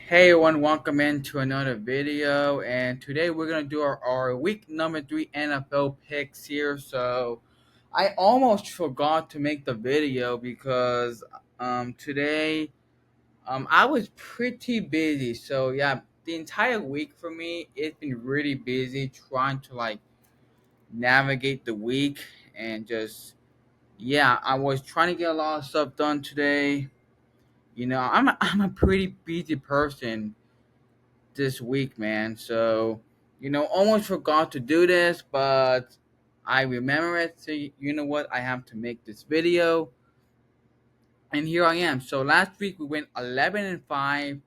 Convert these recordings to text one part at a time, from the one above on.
Hey everyone, welcome into another video, and today we're gonna do our week number three NFL picks here. So I almost forgot to make the video because today I was pretty busy. So yeah, the entire week for me it's been really busy trying to like navigate the week and just yeah, I was trying to get a lot of stuff done today. I'm a pretty busy person this week, man. So, almost forgot to do this, but I remember it. So, you know what? I have to make this video. And here I am. So, last week we went 11 and 5.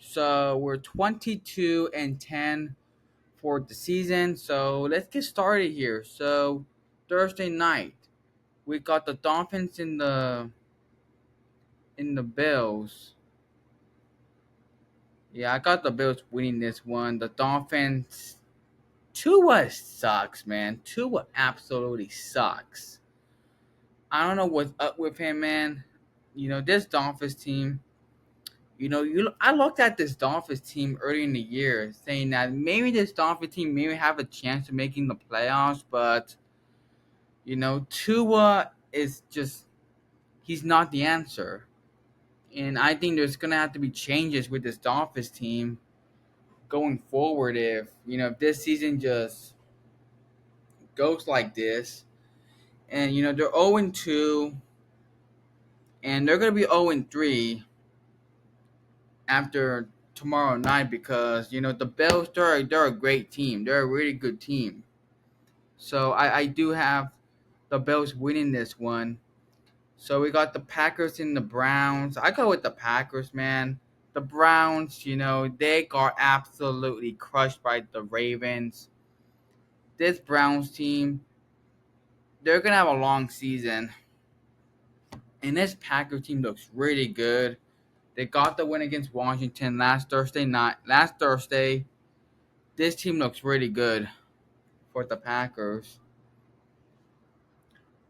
So, we're 22 and 10 for the season. So, let's get started here. So, Thursday night, we got the Dolphins in the Bills. Yeah, I got the Bills winning this one. The Dolphins Tua sucks, man. Tua absolutely sucks. I don't know what's up with him, man. This Dolphins team. I looked at this Dolphins team early in the year, saying that maybe this Dolphins team maybe have a chance of making the playoffs, but Tua is just he's not the answer, and I think there's gonna have to be changes with this Dolphins team going forward if this season just goes like this. And they're 0-2, and they're gonna be 0-3 after tomorrow night because the Bills they're a great team. They're a really good team. So I do have the Bills winning this one. So we got the Packers and the Browns. I go with the Packers, man. The Browns, they got absolutely crushed by the Ravens. This Browns team, they're gonna have a long season, and this Packers team looks really good. They got the win against Washington last Thursday night. Last Thursday, this team looks really good for the Packers.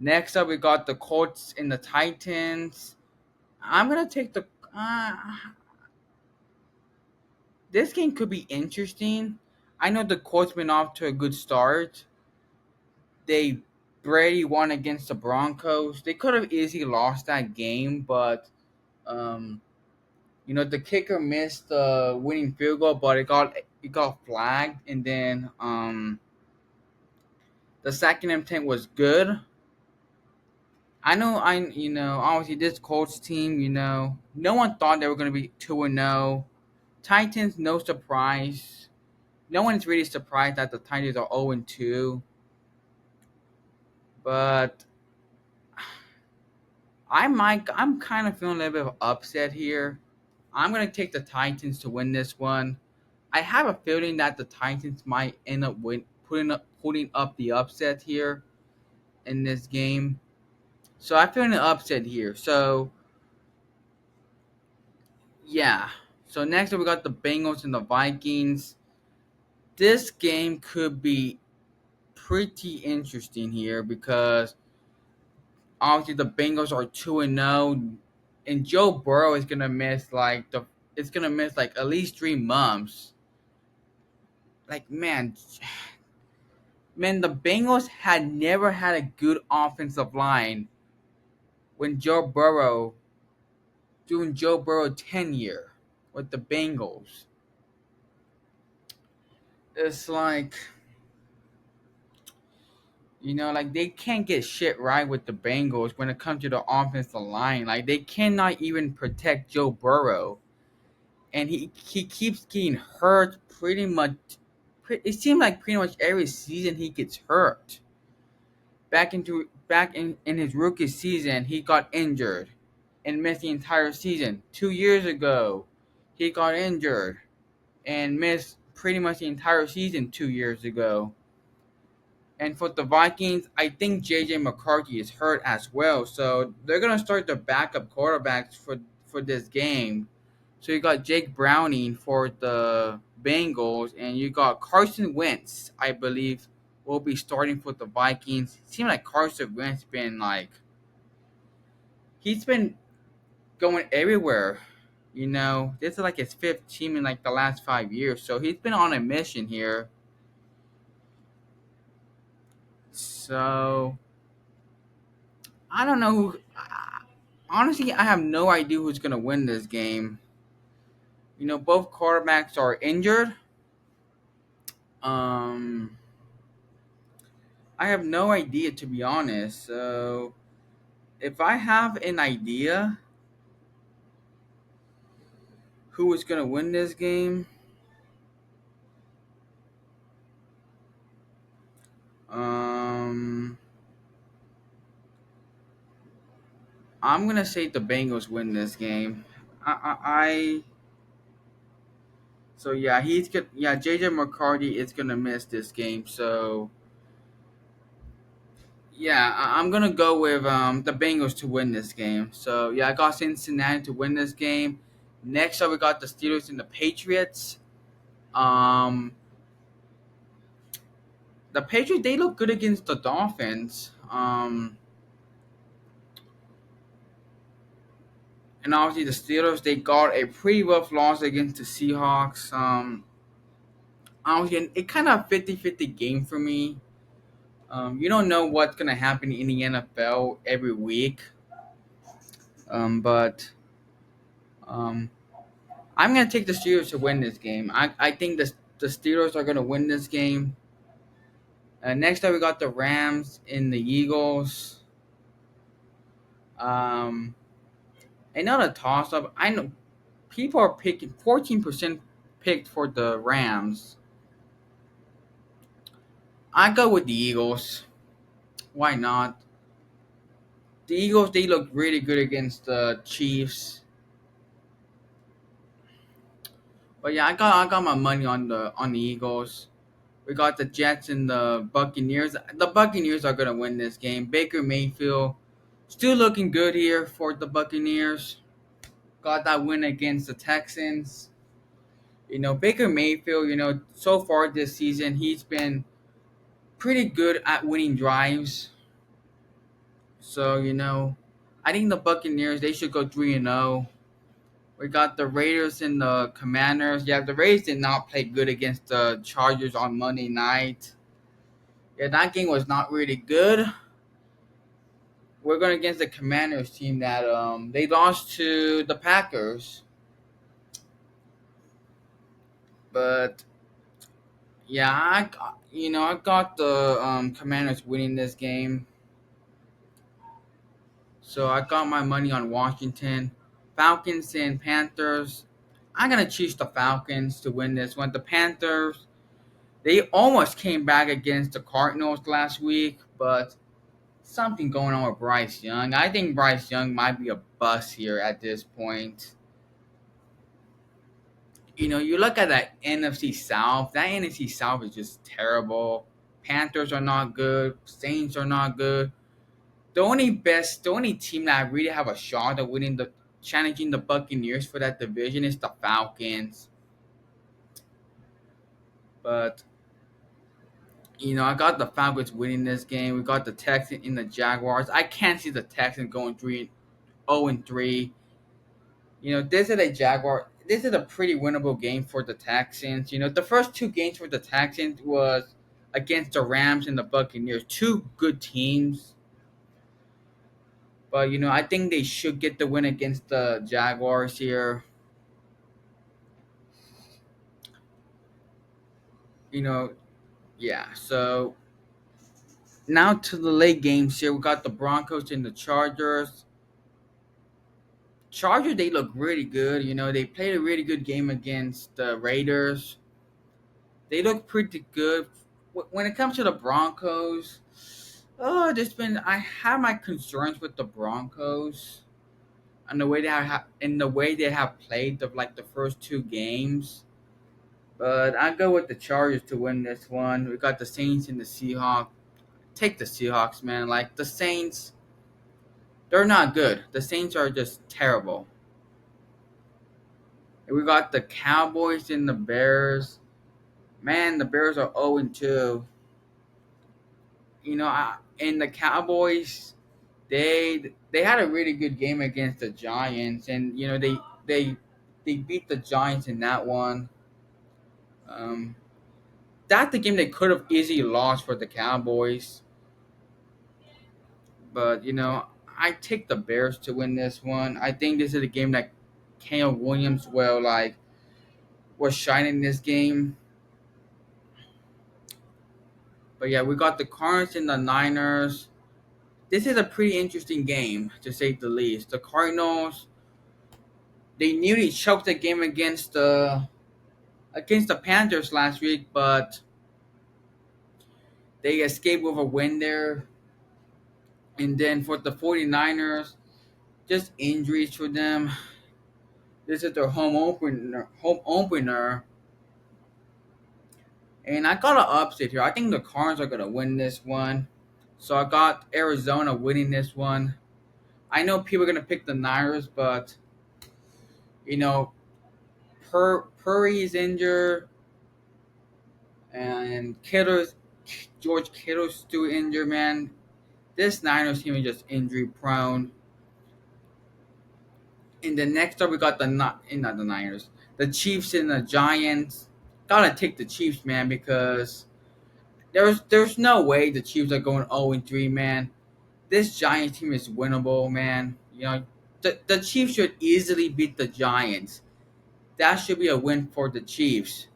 Next up, we got the Colts and the Titans. I'm gonna take the. This game could be interesting. I know the Colts been off to a good start. They Brady won against the Broncos. They could have easily lost that game, but um, the kicker missed the winning field goal, but it got flagged, and then the second attempt was good. Obviously this Colts team, no one thought they were gonna be 2-0. Titans, no surprise. No one's really surprised that the Titans are 0-2. But I'm kind of feeling a little bit of upset here. I'm gonna take the Titans to win this one. I have a feeling that the Titans might end up putting up the upset here in this game. So I feel an upset here. So yeah. So next up we got the Bengals and the Vikings. This game could be pretty interesting here because obviously the Bengals are 2-0, and Joe Burrow is gonna miss like at least 3 months. Like man, the Bengals had never had a good offensive line when Joe Burrow tenure with the Bengals. It's like like they can't get shit right with the Bengals when it comes to the offensive line. Like they cannot even protect Joe Burrow, and he keeps getting hurt pretty much. It seems like pretty much every season he gets hurt. Back in his rookie season, he got injured and missed the entire season. 2 years ago, he got injured and missed pretty much the entire season 2 years ago. And for the Vikings, I think JJ McCarthy is hurt as well. So they're gonna start the backup quarterbacks for this game. So you got Jake Browning for the Bengals, and you got Carson Wentz, I believe, will be starting for the Vikings. It seems like Carson Wentz been like he's been going everywhere This is like his fifth team in like the last 5 years, so he's been on a mission here. So I don't know who. Honestly, I have no idea who's gonna win this game. Both quarterbacks are injured. Um, I have no idea, to be honest. So if I have an idea who is gonna win this game, um, I'm gonna say the Bengals win this game. I so yeah, he's good. Yeah, JJ McCarthy is gonna miss this game. So yeah, I'm gonna go with the Bengals to win this game. So yeah, I got Cincinnati to win this game. Next up, we got the Steelers and the Patriots. Um, the Patriots, they look good against the Dolphins. And obviously the Steelers, they got a pretty rough loss against the Seahawks. Honestly, it kind of 50-50 game for me. You don't know what's gonna happen in the NFL every week. But um, I'm gonna take the Steelers to win this game. I think the Steelers are gonna win this game. Next up, we got the Rams and the Eagles. Um, Another toss up. I know people are picking 14% picked for the Rams. I go with the Eagles. Why not? The Eagles, they look really good against the Chiefs. But yeah, I got my money on the Eagles. We got the Jets and the Buccaneers. The Buccaneers are gonna win this game. Baker Mayfield still looking good here for the Buccaneers. Got that win against the Texans. Baker Mayfield, so far this season, he's been pretty good at winning drives. So, I think the Buccaneers, they should go 3-0. We got the Raiders and the Commanders. Yeah, the Raiders did not play good against the Chargers on Monday night. Yeah, that game was not really good. We're going against the Commanders team that they lost to the Packers. But yeah, I got the Commanders winning this game. So I got my money on Washington. Falcons and Panthers. I'm gonna choose the Falcons to win this one. The Panthers, they almost came back against the Cardinals last week, but something going on with Bryce Young. I think Bryce Young might be a bust here at this point. You look at that NFC South. That NFC South is just terrible. Panthers are not good. Saints are not good. The only team that I really have a shot at winning the challenging the Buccaneers for that division is the Falcons. But I got the Falcons winning this game. We got the Texans and the Jaguars. I can't see the Texans going 0-3. This is a Jaguar. This is a pretty winnable game for the Texans. The first two games for the Texans was against the Rams and the Buccaneers, two good teams. But I think they should get the win against the Jaguars here. You know, yeah. So now to the late games here. We got the Broncos and the Chargers. Chargers, they look really good. They played a really good game against the Raiders. They look pretty good. When it comes to the Broncos, I have my concerns with the Broncos and the way they have played the first two games. But I go with the Chargers to win this one. We got the Saints and the Seahawks. Take the Seahawks, man. Like the Saints, they're not good. The Saints are just terrible. And we got the Cowboys and the Bears. Man, the Bears are 0-2. And the Cowboys, they had a really good game against the Giants, and they they beat the Giants in that one. Um, that's the game they could have easily lost for the Cowboys. But I take the Bears to win this one. I think this is a game that Caleb Williams will was shining this game. But yeah, we got the Cardinals and the Niners. This is a pretty interesting game to say the least. The Cardinals, they nearly choked the game against the Panthers last week, but they escaped with a win there. And then for the 49ers, just injuries for them. This is their home opener. And I got an upset here. I think the Cardinals are gonna win this one. So I got Arizona winning this one. I know people are gonna pick the Niners, but you know, Purry is injured, and George Kittle's still injured. Man, this Niners team is just injury prone. And then next up, we got not the Niners, the Chiefs and the Giants. Gotta take the Chiefs, man, because there's no way the Chiefs are going 0-3, man. This Giants team is winnable, man. The Chiefs should easily beat the Giants. That should be a win for the Chiefs.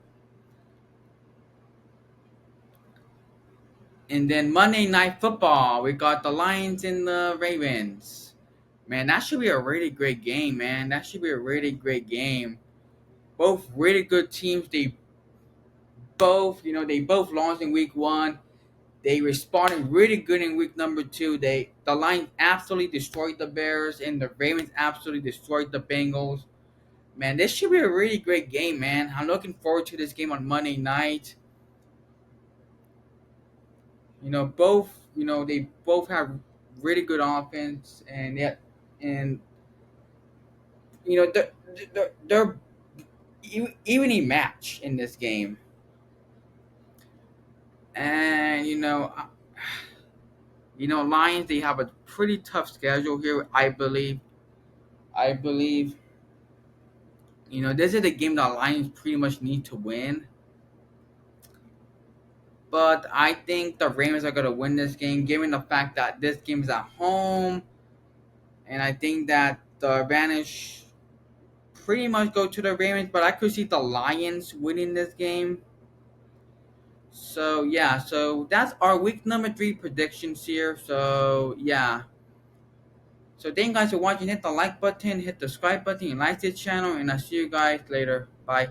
And then Monday Night Football, we got the Lions and the Ravens. Man, that should be a really great game, man. That should be a really great game. Both really good teams. They both lost in week one. They responded really good in week number two. The Lions absolutely destroyed the Bears, and the Ravens absolutely destroyed the Bengals. Man, this should be a really great game, man. I'm looking forward to this game on Monday night. They both have really good offense, and yet, and they're evenly matched in this game. And Lions, they have a pretty tough schedule here. I believe. This is a game that Lions pretty much need to win. But I think the Ravens are gonna win this game, given the fact that this game is at home, and I think that the advantage pretty much go to the Ravens. But I could see the Lions winning this game. So yeah, so that's our week number three predictions here. So yeah. So thank you guys for watching. Hit the like button, hit the subscribe button, and like this channel, and I'll see you guys later. Bye.